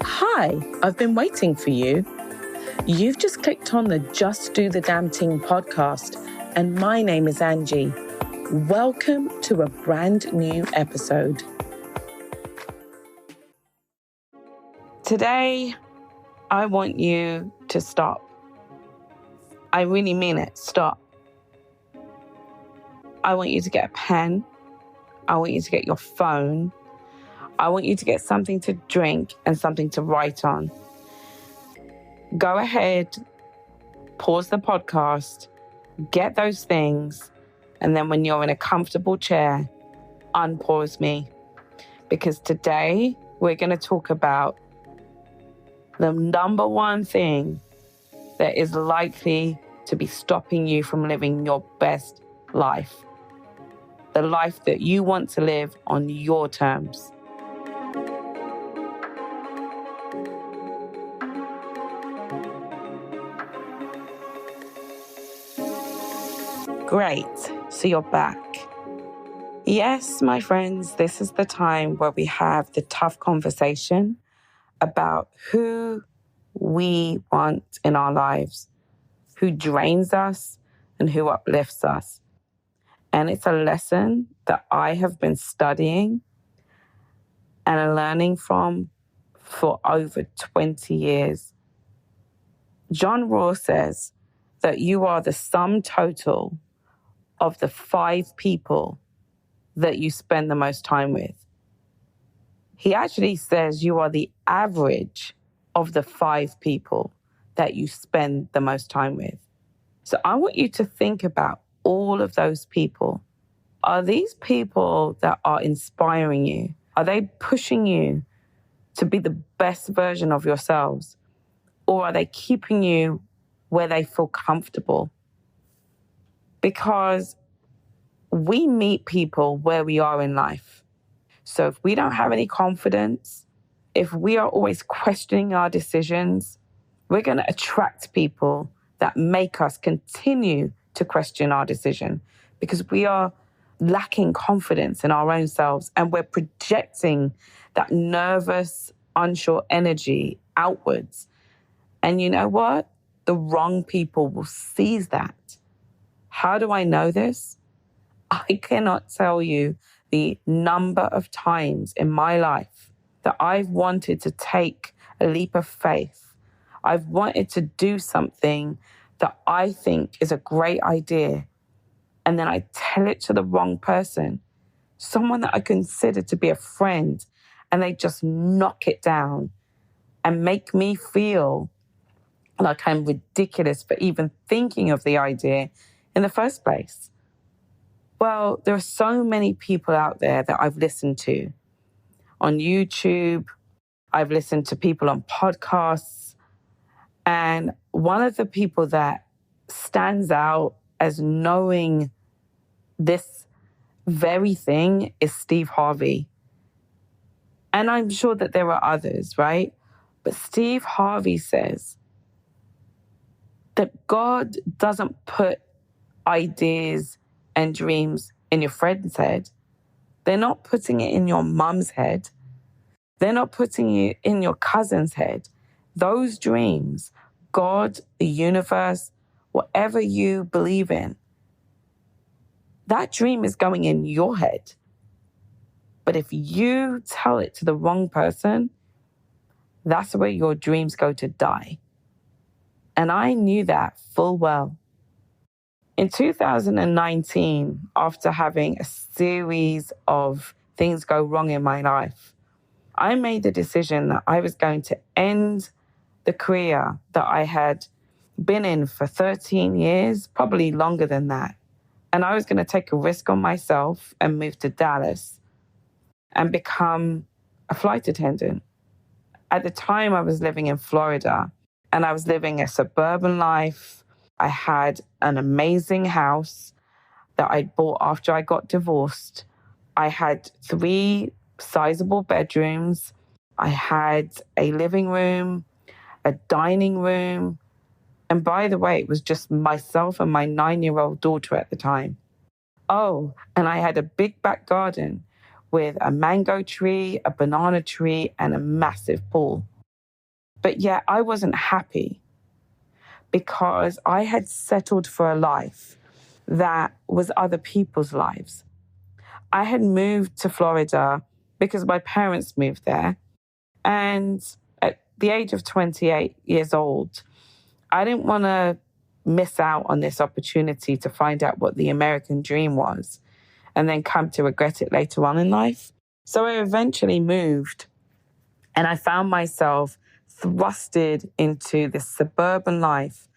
Hi, I've been waiting for you. You've just clicked on the Just Do the Damn Thing podcast, and my name is Angie. Welcome to a brand new episode. Today, I want you to stop. I really mean it, stop. I want you to get a pen. I want you to get your phone. I want you to get something to drink and something to write on. Go ahead, pause the podcast, get those things, and then when you're in a comfortable chair, unpause me. Because today we're going to talk about the number one thing that is likely to be stopping you from living your best life. The life that you want to live on your terms. Great, so you're back. Yes, my friends, this is the time where we have the tough conversation about who we want in our lives, who drains us and who uplifts us. And it's a lesson that I have been studying and learning from for over 20 years. John Rohr says that you are the sum total of the 5 people that you spend the most time with. He actually says you are the average of the 5 people that you spend the most time with. So I want you to think about all of those people. Are these people that are inspiring you? Are they pushing you to be the best version of yourselves? Or are they keeping you where they feel comfortable? Because we meet people where we are in life. So if we don't have any confidence, if we are always questioning our decisions, we're going to attract people that make us continue to question our decision because we are lacking confidence in our own selves and we're projecting that nervous, unsure energy outwards. And you know what? The wrong people will seize that. How do I know this? I cannot tell you the number of times in my life that I've wanted to take a leap of faith. I've wanted to do something that I think is a great idea. And then I tell it to the wrong person, someone that I consider to be a friend, and they just knock it down and make me feel like I'm ridiculous for even thinking of the idea in the first place. Well, there are so many people out there that I've listened to on YouTube. I've listened to people on podcasts. And one of the people that stands out as knowing this very thing is Steve Harvey. And I'm sure that there are others, right? But Steve Harvey says that God doesn't put ideas and dreams in your friend's head. They're not putting it in your mum's head. They're not putting it in your cousin's head. Those dreams, God, the universe, whatever you believe in, that dream is going in your head. But if you tell it to the wrong person, that's where your dreams go to die. And I knew that full well. In 2019, after having a series of things go wrong in my life, I made the decision that I was going to end the career that I had been in for 13 years, probably longer than that. And I was going to take a risk on myself and move to Dallas and become a flight attendant. At the time, I was living in Florida and I was living a suburban life. I had an amazing house that I bought after I got divorced. I had 3 sizable bedrooms. I had a living room, a dining room. And by the way, it was just myself and my 9-year-old daughter at the time. Oh, and I had a big back garden with a mango tree, a banana tree, and a massive pool. But yet I wasn't happy because I had settled for a life that was other people's lives. I had moved to Florida because my parents moved there. And at the age of 28 years old, I didn't want to miss out on this opportunity to find out what the American dream was and then come to regret it later on in life. So I eventually moved and I found myself thrusted into this suburban life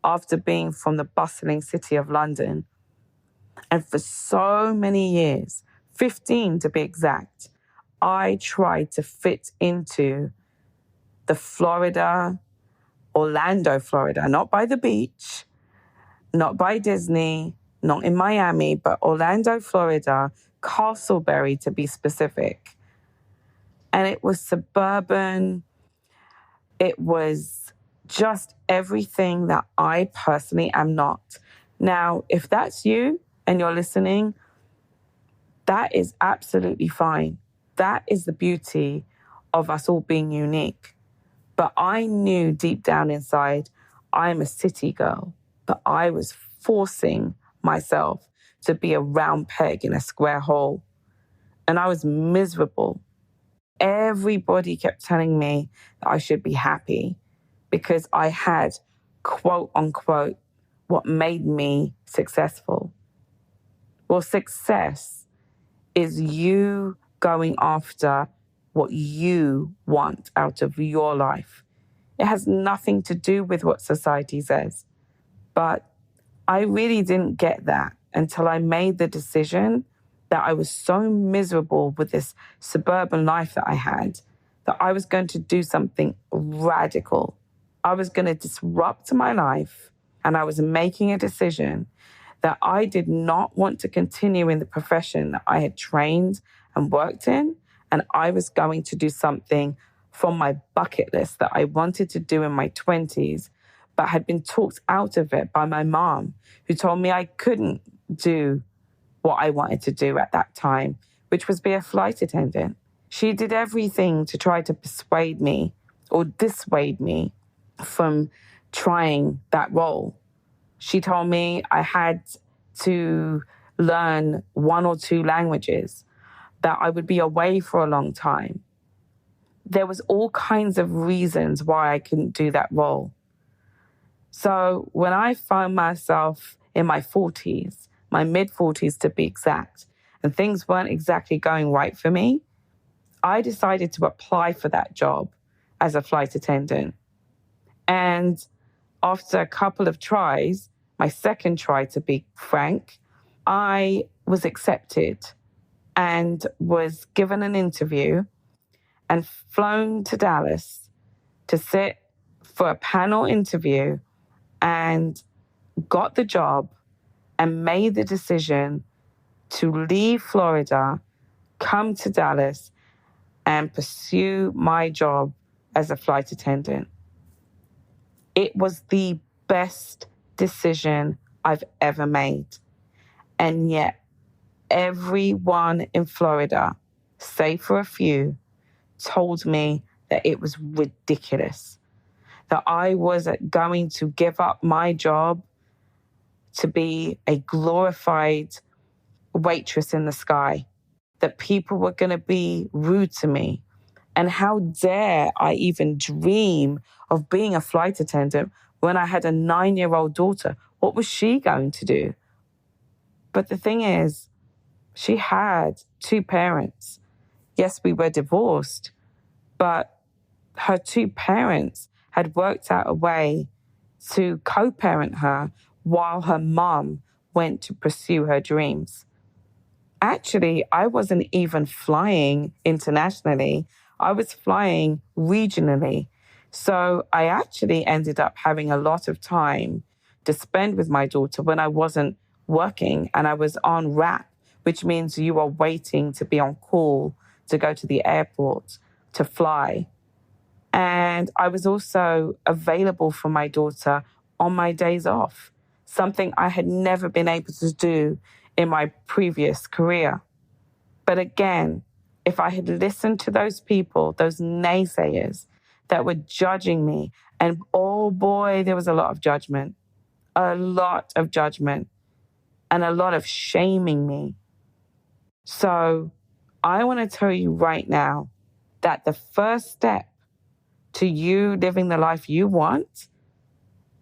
after being from the bustling city of London. And for so many years, 15 to be exact, I tried to fit into the Orlando, Florida, not by the beach, not by Disney, not in Miami, but Orlando, Florida, Castleberry to be specific. And it was suburban. It was just everything that I personally am not. Now, if that's you and you're listening, that is absolutely fine. That is the beauty of us all being unique. But I knew deep down inside, I'm a city girl, but I was forcing myself to be a round peg in a square hole. And I was miserable. Everybody kept telling me that I should be happy because I had, quote unquote, what made me successful. Well, success is you going after what you want out of your life. It has nothing to do with what society says. But I really didn't get that until I made the decision that I was so miserable with this suburban life that I had that I was going to do something radical. I was going to disrupt my life, and I was making a decision that I did not want to continue in the profession that I had trained and worked in, and I was going to do something from my bucket list that I wanted to do in my 20s, but had been talked out of it by my mom, who told me I couldn't do what I wanted to do at that time, which was be a flight attendant. She did everything to try to persuade me or dissuade me from trying that role. She told me I had to learn 1 or 2 languages, that I would be away for a long time. There was all kinds of reasons why I couldn't do that role. So when I found myself in my 40s, my mid-40s to be exact, and things weren't exactly going right for me, I decided to apply for that job as a flight attendant. And after a couple of tries, my second try to be frank, I was accepted and was given an interview and flown to Dallas to sit for a panel interview and got the job and made the decision to leave Florida, come to Dallas, and pursue my job as a flight attendant. It was the best decision I've ever made. And yet, everyone in Florida, save for a few, told me that it was ridiculous, that I was going to give up my job to be a glorified waitress in the sky, that people were going to be rude to me. And how dare I even dream of being a flight attendant when I had a 9-year-old daughter? What was she going to do? But the thing is, she had 2 parents. Yes, we were divorced, but her 2 parents had worked out a way to co-parent her while her mom went to pursue her dreams. Actually, I wasn't even flying internationally. I was flying regionally. So I actually ended up having a lot of time to spend with my daughter when I wasn't working and I was on RAP, which means you are waiting to be on call to go to the airport to fly. And I was also available for my daughter on my days off, something I had never been able to do in my previous career. But again, if I had listened to those people, those naysayers that were judging me. And oh boy, there was a lot of judgment, and a lot of shaming me. So I want to tell you right now that the first step to you living the life you want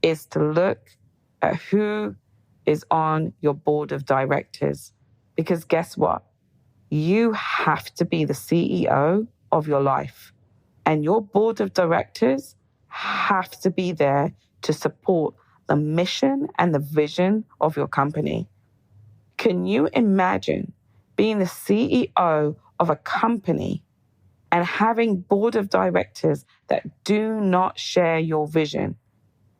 is to look at who is on your board of directors. Because guess what? You have to be the CEO of your life. And your board of directors have to be there to support the mission and the vision of your company. Can you imagine being the CEO of a company and having board of directors that do not share your vision?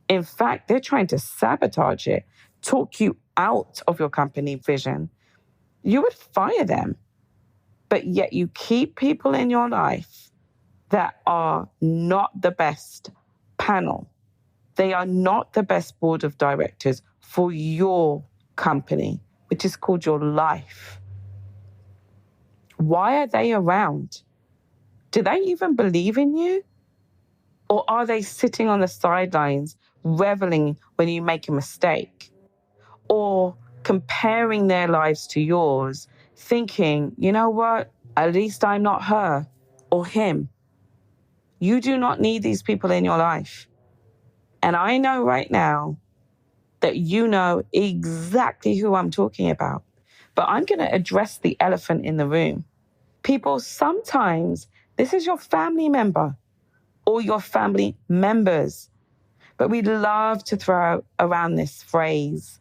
In fact, they're trying to sabotage it, talk you out of your company vision. You would fire them. But yet you keep people in your life that are not the best panel. They are not the best board of directors for your company, which is called your life. Why are they around? Do they even believe in you? Or are they sitting on the sidelines, reveling when you make a mistake? Or comparing their lives to yours, thinking, you know what, at least I'm not her or him. You do not need these people in your life. And I know right now that you know exactly who I'm talking about. But I'm going to address the elephant in the room. People, sometimes this is your family member or your family members. But we love to throw around this phrase,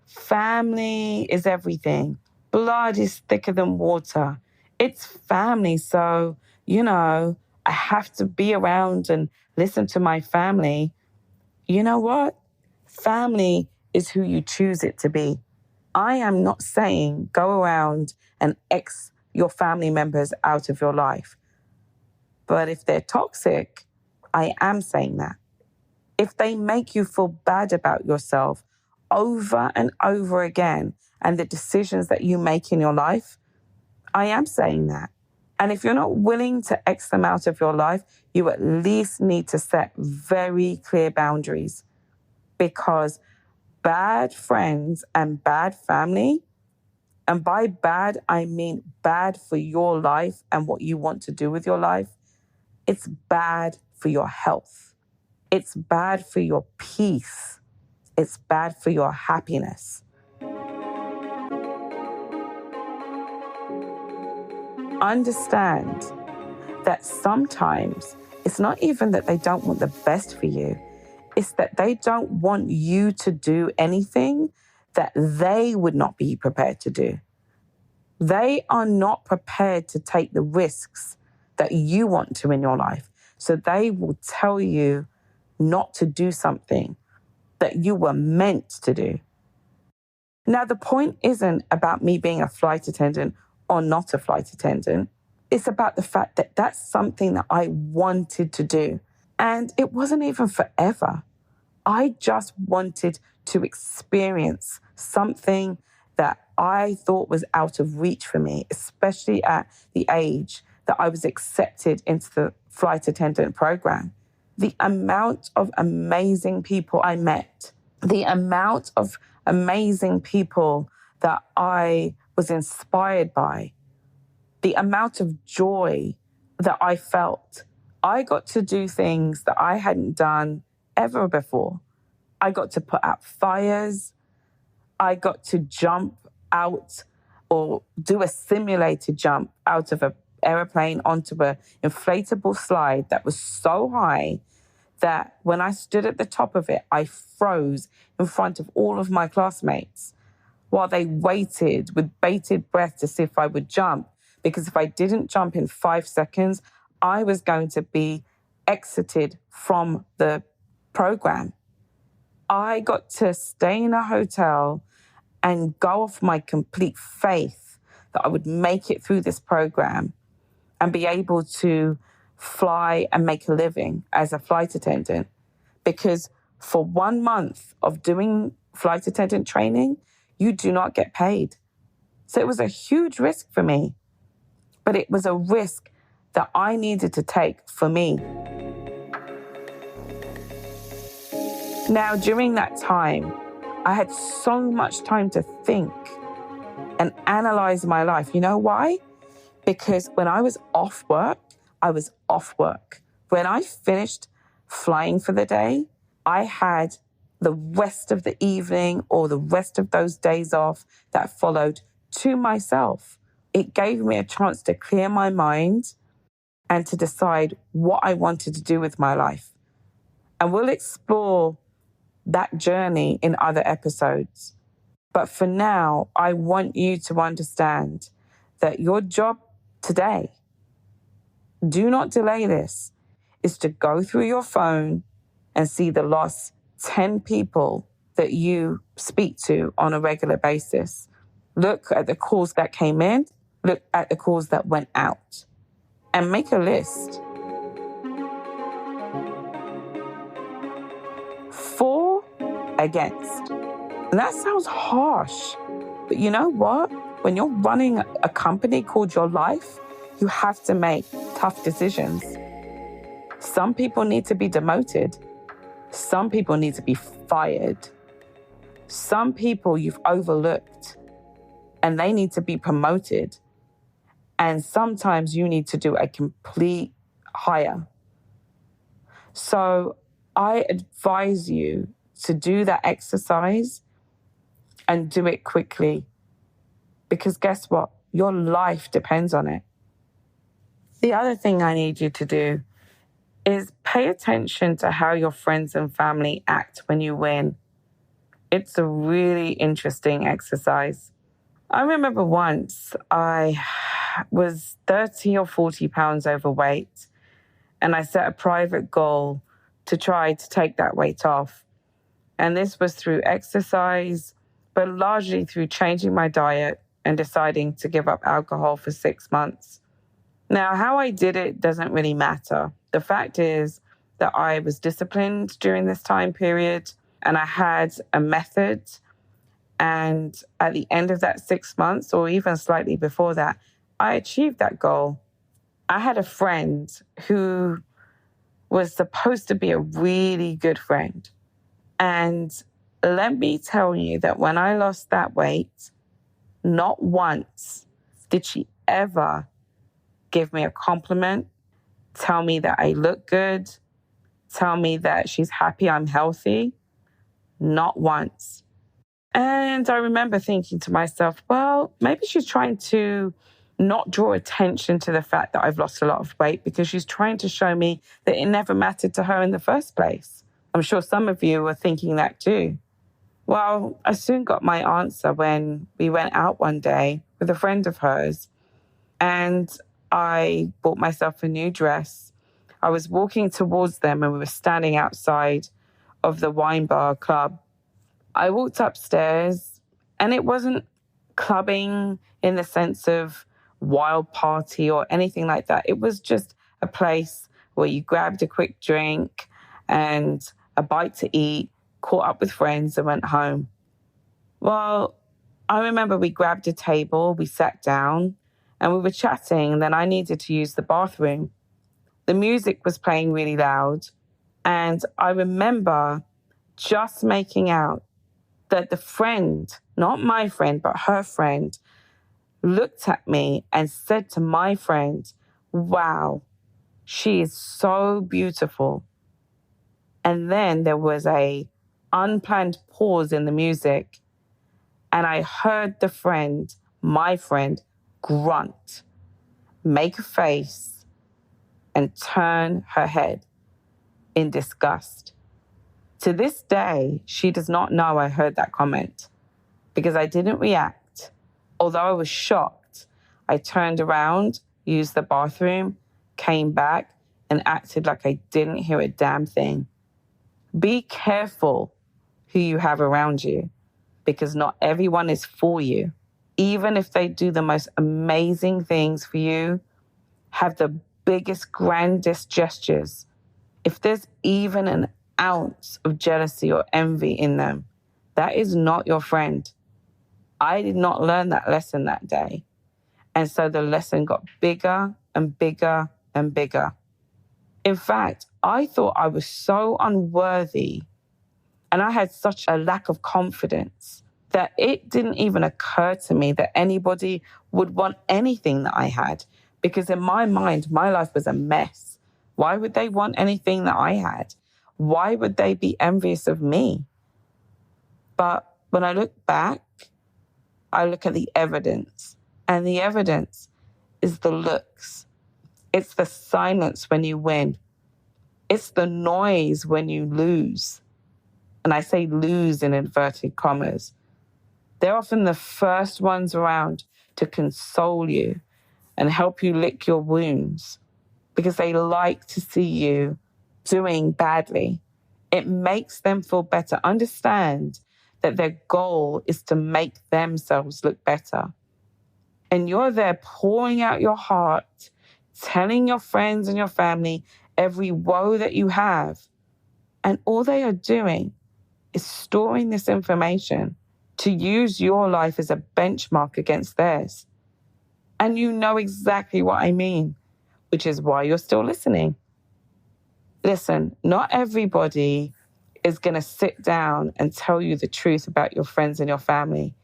family is everything. Blood is thicker than water. It's family. So, I have to be around and listen to my family. You know what? Family is who you choose it to be. I am not saying go around and X your family members out of your life. But if they're toxic, I am saying that. If they make you feel bad about yourself over and over again and the decisions that you make in your life, I am saying that. And if you're not willing to X them out of your life, you at least need to set very clear boundaries, because bad friends and bad family, and by bad, I mean bad for your life and what you want to do with your life, it's bad for your health. It's bad for your peace. It's bad for your happiness. Understand that sometimes it's not even that they don't want the best for you. It's that they don't want you to do anything that they would not be prepared to do. They are not prepared to take the risks that you want to in your life. So they will tell you not to do something that you were meant to do. Now, the point isn't about me being a flight attendant or not a flight attendant. It's about the fact that that's something that I wanted to do. And it wasn't even forever. I just wanted to experience something that I thought was out of reach for me, especially at the age that I was accepted into the flight attendant program. The amount of amazing people I met, the amount of amazing people that I was inspired by, the amount of joy that I felt. I got to do things that I hadn't done ever before. I got to put out fires. I got to jump out or do a simulated jump out of an airplane onto an inflatable slide that was so high that when I stood at the top of it, I froze in front of all of my classmates while they waited with bated breath to see if I would jump. Because if I didn't jump in 5 seconds, I was going to be exited from the program. I got to stay in a hotel and go off my complete faith that I would make it through this program and be able to fly and make a living as a flight attendant. Because for 1 month of doing flight attendant training, you do not get paid. So it was a huge risk for me, but it was a risk that I needed to take for me. Now, during that time, I had so much time to think and analyze my life. You know why? Because when I was off work, I was off work. When I finished flying for the day, I had the rest of the evening or the rest of those days off that followed to myself. It gave me a chance to clear my mind and to decide what I wanted to do with my life. And we'll explore that journey in other episodes. But for now, I want you to understand that your job today, do not delay this, is to go through your phone and see the last 10 people that you speak to on a regular basis. Look at the calls that came in, look at the calls that went out, and make a list. For, against. And that sounds harsh, but you know what? When you're running a company called your life, you have to make tough decisions. Some people need to be demoted. Some people need to be fired. Some people you've overlooked and they need to be promoted. And sometimes you need to do a complete hire. So I advise you to do that exercise and do it quickly. Because guess what? Your life depends on it. The other thing I need you to do is pay attention to how your friends and family act when you win. It's a really interesting exercise. I remember once I was 30 or 40 pounds overweight, and I set a private goal to try to take that weight off. And this was through exercise, but largely through changing my diet and deciding to give up alcohol for 6 months. Now, how I did it doesn't really matter. The fact is that I was disciplined during this time period and I had a method. And at the end of that 6 months, or even slightly before that, I achieved that goal. I had a friend who was supposed to be a really good friend. And let me tell you that when I lost that weight, not once did she ever give me a compliment, tell me that I look good, tell me that she's happy I'm healthy. Not once. And I remember thinking to myself, well, maybe she's trying to not draw attention to the fact that I've lost a lot of weight because she's trying to show me that it never mattered to her in the first place. I'm sure some of you were thinking that too. Well, I soon got my answer when we went out one day with a friend of hers and I bought myself a new dress. I was walking towards them and we were standing outside of the wine bar club. I walked upstairs and it wasn't clubbing in the sense of wild party or anything like that. It was just a place where you grabbed a quick drink and a bite to eat, caught up with friends and went home. Well, I remember we grabbed a table, we sat down and we were chatting and then I needed to use the bathroom. The music was playing really loud and I remember just making out that the friend, not my friend, but her friend, looked at me and said to my friend, wow, she is so beautiful. And then there was a unplanned pause in the music and I heard the friend, my friend, grunt, make a face and turn her head in disgust. To this day, she does not know I heard that comment because I didn't react. Although I was shocked, I turned around, used the bathroom, came back, and acted like I didn't hear a damn thing. Be careful who you have around you because not everyone is for you. Even if they do the most amazing things for you, have the biggest, grandest gestures, if there's even an ounce of jealousy or envy in them, that is not your friend. I did not learn that lesson that day. And so the lesson got bigger and bigger and bigger. In fact, I thought I was so unworthy and I had such a lack of confidence that it didn't even occur to me that anybody would want anything that I had, because in my mind, my life was a mess. Why would they want anything that I had? Why would they be envious of me? But when I look back, I look at the evidence, and the evidence is the looks. It's the silence when you win. It's the noise when you lose. And I say lose in inverted commas. They're often the first ones around to console you and help you lick your wounds because they like to see you doing badly. It makes them feel better. Understand that their goal is to make themselves look better. And you're there pouring out your heart, telling your friends and your family every woe that you have. And all they are doing is storing this information to use your life as a benchmark against theirs. And you know exactly what I mean, which is why you're still listening. Listen, not everybody is going to sit down and tell you the truth about your friends and your family.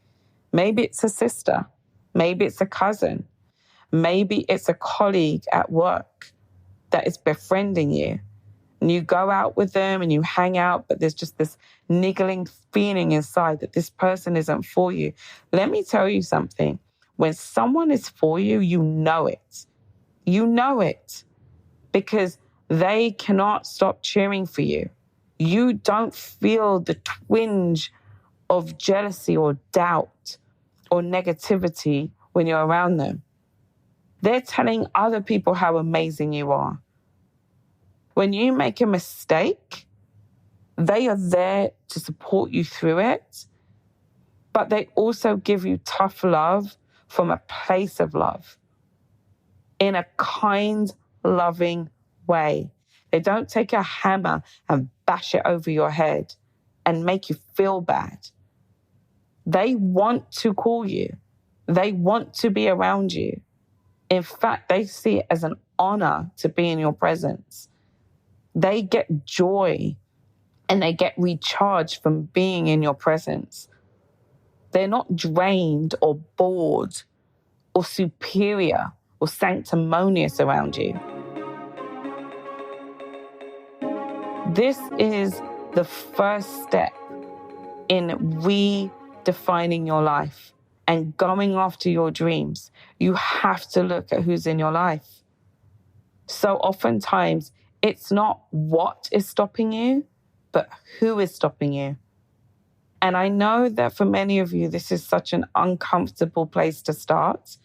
Maybe it's a sister. Maybe it's a cousin. Maybe it's a colleague at work that is befriending you. And you go out with them and you hang out, but there's just this niggling feeling inside that this person isn't for you. Let me tell you something. When someone is for you, you know it. You know it because they cannot stop cheering for you. You don't feel the twinge of jealousy or doubt or negativity when you're around them. They're telling other people how amazing you are. When you make a mistake, they are there to support you through it, but they also give you tough love from a place of love in a kind, loving way. They don't take a hammer and bash it over your head and make you feel bad. They want to call you. They want to be around you. In fact, they see it as an honor to be in your presence. They get joy and they get recharged from being in your presence. They're not drained or bored or superior or sanctimonious around you. This is the first step in redefining your life and going after your dreams. You have to look at who's in your life. So oftentimes, it's not what is stopping you, but who is stopping you. And I know that for many of you, this is such an uncomfortable place to start,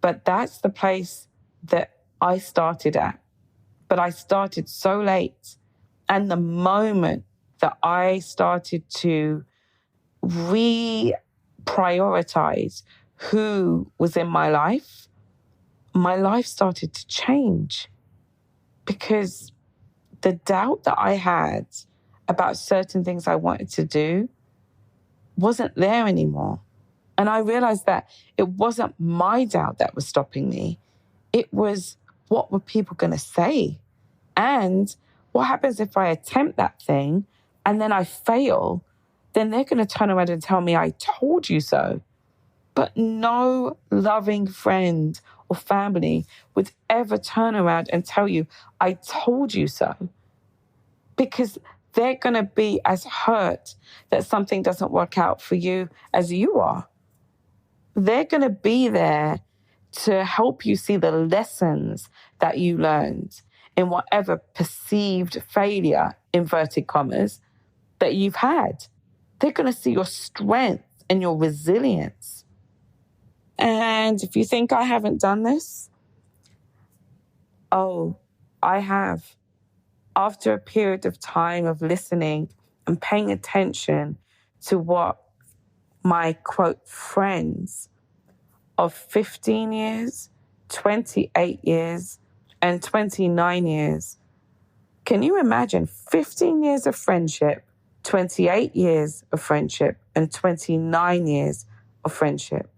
but that's the place that I started at. But I started so late. And the moment that I started to reprioritize who was in my life started to change. Because the doubt that I had about certain things I wanted to do wasn't there anymore. And I realized that it wasn't my doubt that was stopping me. It was, what were people going to say? And what happens if I attempt that thing and then I fail? Then they're going to turn around and tell me, I told you so. But no loving friend or family would ever turn around and tell you, I told you so. Because they're going to be as hurt that something doesn't work out for you as you are. They're going to be there to help you see the lessons that you learned in whatever perceived failure, inverted commas, that you've had. They're going to see your strength and your resilience. And if you think I haven't done this, oh, I have. After a period of time of listening and paying attention to what my, quote, friends of 15 years, 28 years, and 29 years. Can you imagine 15 years of friendship, 28 years of friendship, and 29 years of friendship?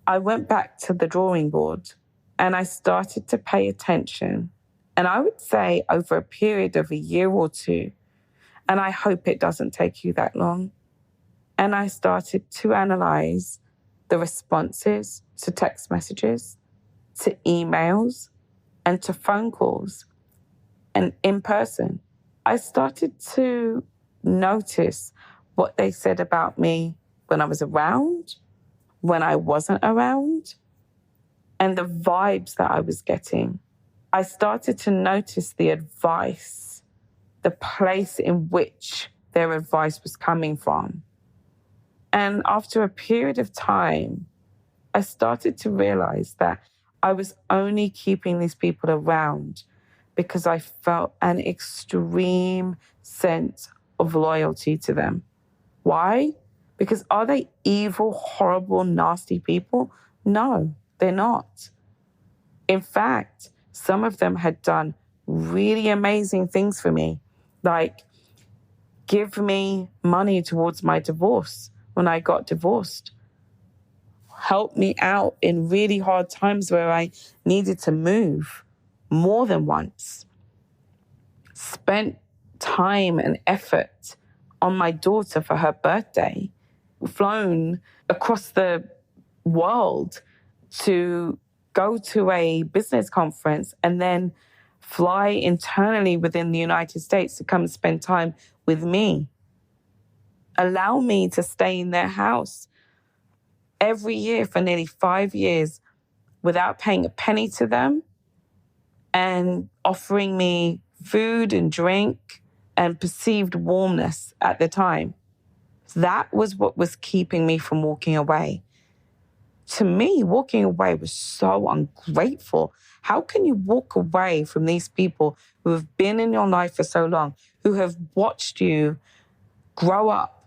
I went back to the drawing board And I started to pay attention. And I would say over a period of a year or two, and I hope it doesn't take you that long. And I started to analyze the responses to text messages, to emails, and to phone calls, and in person. I started to notice what they said about me when I was around, when I wasn't around, and the vibes that I was getting. I started to notice the advice, the place in which their advice was coming from. And after a period of time, I started to realize that I was only keeping these people around because I felt an extreme sense of loyalty to them. Why? Because are they evil, horrible, nasty people? No, they're not. In fact, some of them had done really amazing things for me, like give me money towards my divorce when I got divorced, help me out in really hard times where I needed to move more than once, spent time and effort on my daughter for her birthday, flown across the world to go to a business conference and then fly internally within the United States to come and spend time with me. Allow me to stay in their house every year for nearly 5 years without paying a penny to them and offering me food and drink and perceived warmness at the time. That was what was keeping me from walking away. To me, walking away was so ungrateful. How can you walk away from these people who have been in your life for so long, who have watched you grow up?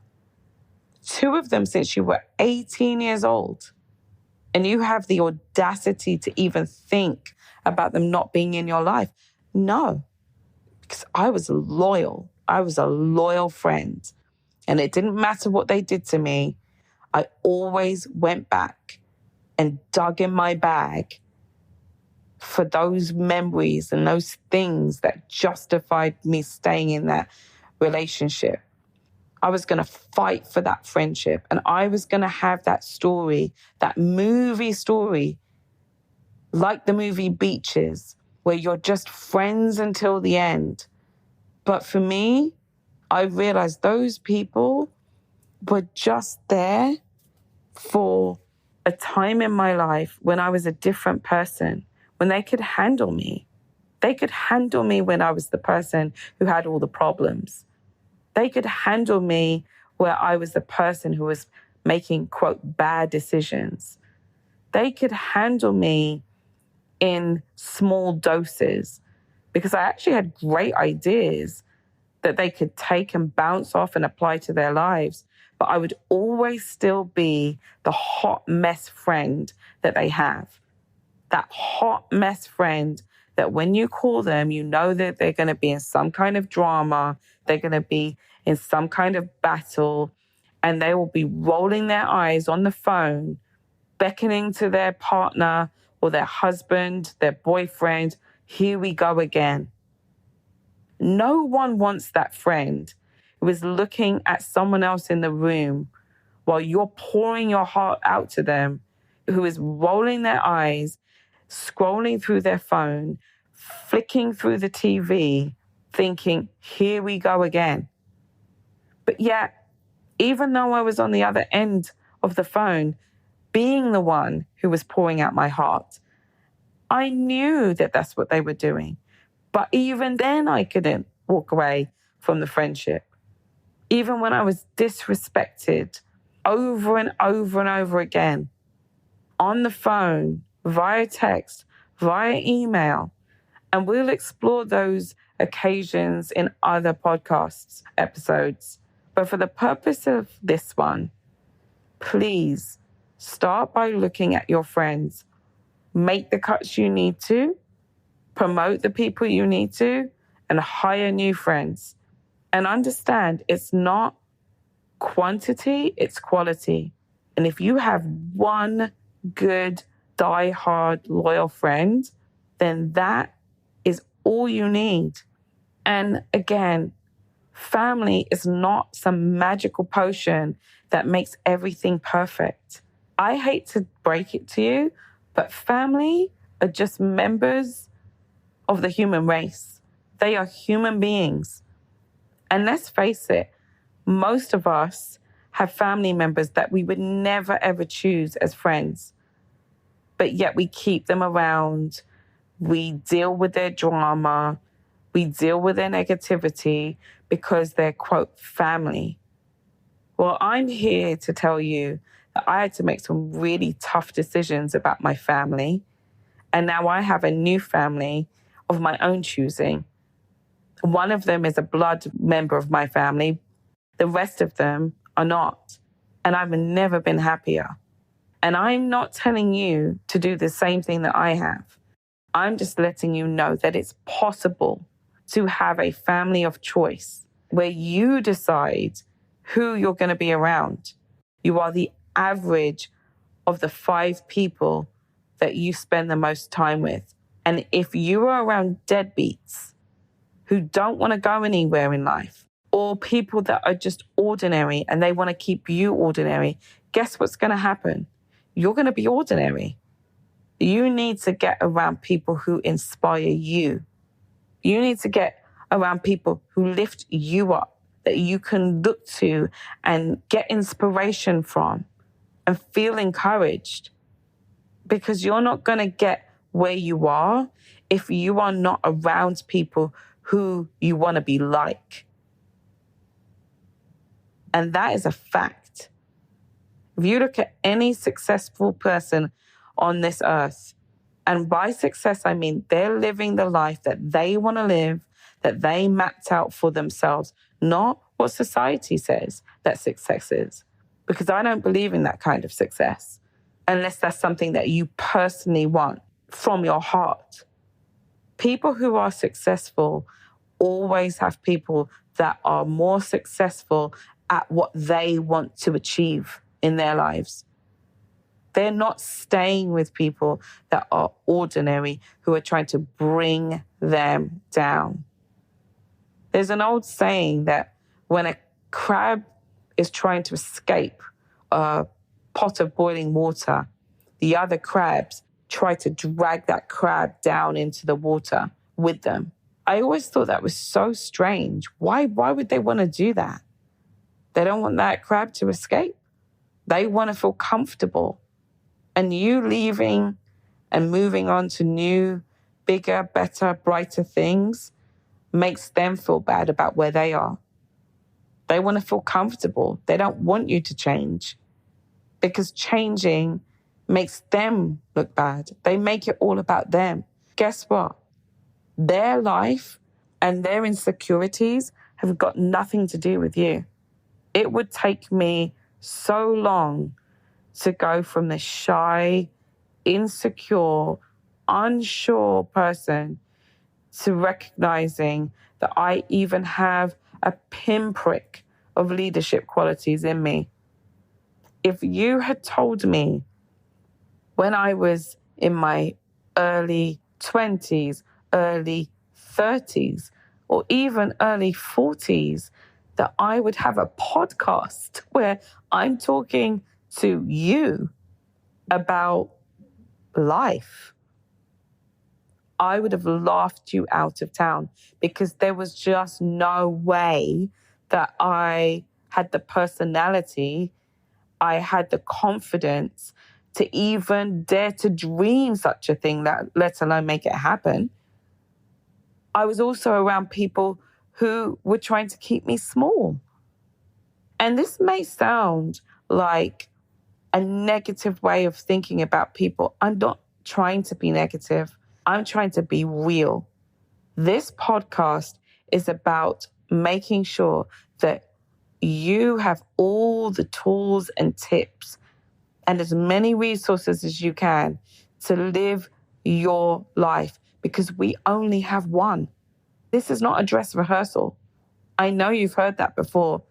2 of them since you were 18 years old. And you have the audacity to even think about them not being in your life. No, because I was loyal. I was a loyal friend. And it didn't matter what they did to me. I always went back and dug in my bag for those memories and those things that justified me staying in that relationship. I was going to fight for that friendship, and I was going to have that story, that movie story, like the movie Beaches, where you're just friends until the end. But for me, I realized those people were just there for a time in my life when I was a different person, when they could handle me. They could handle me when I was the person who had all the problems. They could handle me where I was the person who was making, quote, bad decisions. They could handle me in small doses because I actually had great ideas that they could take and bounce off and apply to their lives. But I would always still be the hot mess friend that they have. That hot mess friend that when you call them, you know that they're going to be in some kind of drama, they're going to be in some kind of battle, and they will be rolling their eyes on the phone, beckoning to their partner or their husband, their boyfriend, here we go again. No one wants that friend who is looking at someone else in the room while you're pouring your heart out to them, who is rolling their eyes, scrolling through their phone, flicking through the TV, thinking, here we go again. But yet, even though I was on the other end of the phone, being the one who was pouring out my heart, I knew that that's what they were doing. But even then, I couldn't walk away from the friendship. Even when I was disrespected over and over and over again, on the phone, via text, via email. And we'll explore those occasions in other podcasts episodes. But for the purpose of this one, please start by looking at your friends. Make the cuts you need to, promote the people you need to, and hire new friends. And understand it's not quantity, it's quality. And if you have one good die-hard loyal friend, then that is all you need. And again, family is not some magical potion that makes everything perfect. I hate to break it to you, but family are just members of the human race. They are human beings. And let's face it, most of us have family members that we would never, ever choose as friends. But yet we keep them around. We deal with their drama. We deal with their negativity because they're, quote, family. Well, I'm here to tell you that I had to make some really tough decisions about my family. And now I have a new family of my own choosing. One of them is a blood member of my family. The rest of them are not. And I've never been happier. And I'm not telling you to do the same thing that I have. I'm just letting you know that it's possible to have a family of choice where you decide who you're going to be around. You are the average of the 5 people that you spend the most time with. And if you are around deadbeats who don't want to go anywhere in life, or people that are just ordinary and they want to keep you ordinary, guess what's going to happen? You're going to be ordinary. You need to get around people who inspire you. You need to get around people who lift you up, that you can look to and get inspiration from and feel encouraged. Because you're not going to get where you are if you are not around people who you want to be like. And that is a fact. If you look at any successful person on this earth, and by success, I mean they're living the life that they want to live, that they mapped out for themselves, not what society says that success is. Because I don't believe in that kind of success, unless that's something that you personally want from your heart. People who are successful always have people that are more successful at what they want to achieve in their lives. They're not staying with people that are ordinary, who are trying to bring them down. There's an old saying that when a crab is trying to escape a pot of boiling water, the other crabs try to drag that crab down into the water with them. I always thought that was so strange. Why would they want to do that? They don't want that crab to escape. They want to feel comfortable. And you leaving and moving on to new, bigger, better, brighter things makes them feel bad about where they are. They want to feel comfortable. They don't want you to change, because changing makes them look bad. They make it all about them. Guess what? Their life and their insecurities have got nothing to do with you. It would take me so long to go from the shy, insecure, unsure person to recognizing that I even have a pinprick of leadership qualities in me. If you had told me when I was in my early 20s, early 30s, or even early 40s, that I would have a podcast where I'm talking to you about life, I would have laughed you out of town, because there was just no way that I had the personality, I had the confidence to even dare to dream such a thing, let alone make it happen. I was also around people who were trying to keep me small. And this may sound like a negative way of thinking about people. I'm not trying to be negative. I'm trying to be real. This podcast is about making sure that you have all the tools and tips and as many resources as you can to live your life, because we only have one. This is not a dress rehearsal. I know you've heard that before.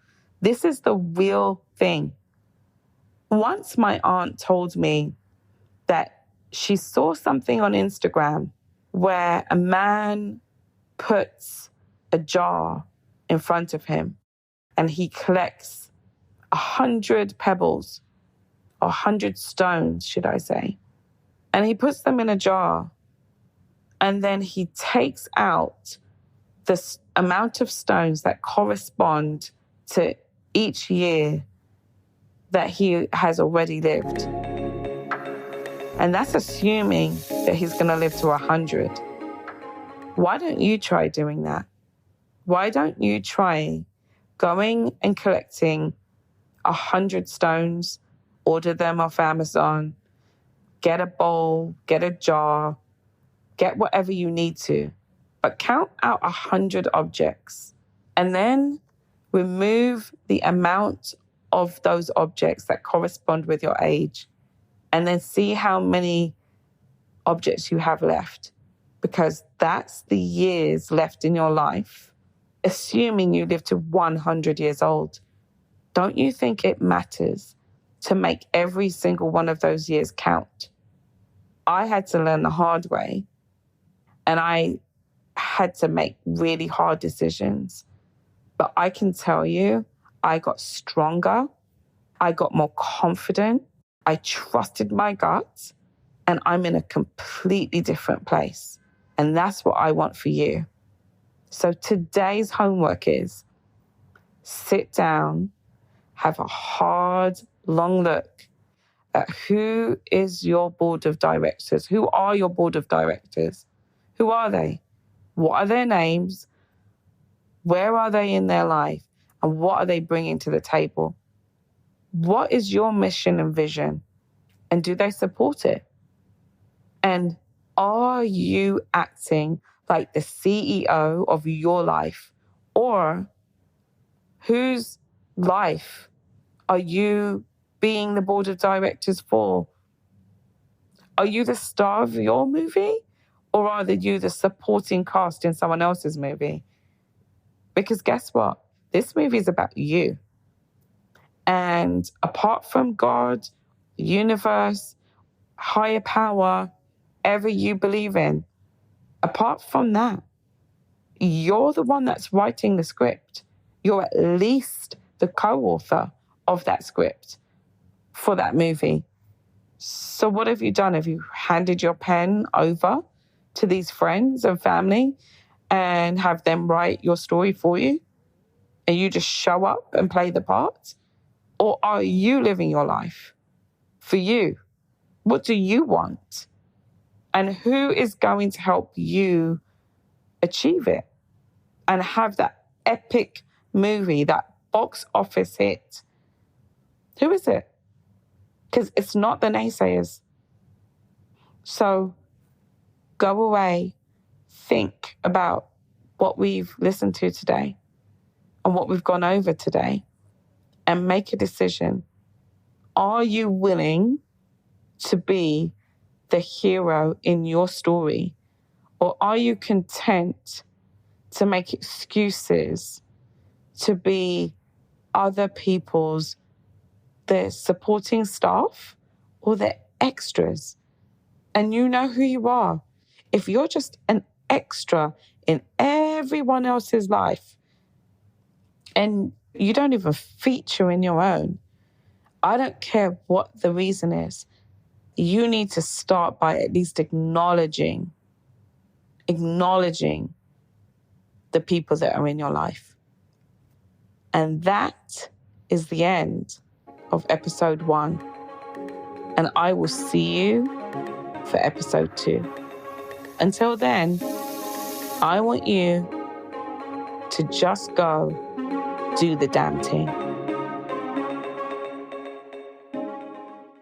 This is the real thing. Once my aunt told me that she saw something on Instagram where a man puts a jar in front of him and he collects 100 pebbles, or 100 stones, should I say. And he puts them in a jar. And then he takes out the amount of stones that correspond to each year that he has already lived. And that's assuming that he's going to live to 100. Why don't you try doing that? Why don't you try going and collecting 100 stones, order them off Amazon, get a bowl, get a jar, get whatever you need to, but count out 100 objects and then remove the amount of those objects that correspond with your age, and then see how many objects you have left, because that's the years left in your life, assuming you live to 100 years old. Don't you think it matters to make every single one of those years count? I had to learn the hard way, and I had to make really hard decisions. But I can tell you, I got stronger, I got more confident, I trusted my gut, and I'm in a completely different place. And that's what I want for you. So today's homework is sit down, have a hard, long look at who is your board of directors. Who are your board of directors? Who are they? What are their names? Where are they in their life? And what are they bringing to the table? What is your mission and vision? And do they support it? And are you acting like the CEO of your life? Or whose life are you being the board of directors for? Are you the star of your movie? Or are you the supporting cast in someone else's movie? Because guess what? This movie is about you. And apart from God, universe, higher power, ever you believe in, apart from that, you're the one that's writing the script. You're at least the co-author of that script for that movie. So what have you done? Have you handed your pen over to these friends and family and have them write your story for you? And you just show up and play the part? Or are you living your life for you? What do you want? And who is going to help you achieve it and have that epic movie, that box office hit? Who is it? Because it's not the naysayers. So go away, think about what we've listened to today and what we've gone over today, and make a decision. Are you willing to be the hero in your story? Or are you content to make excuses to be other people's, their supporting staff or their extras? And you know who you are. If you're just an extra in everyone else's life and you don't even feature in your own, I don't care what the reason is. You need to start by at least acknowledging the people that are in your life. And that is the end of episode 1. And I will see you for episode 2. Until then, I want you to just go do the damn thing.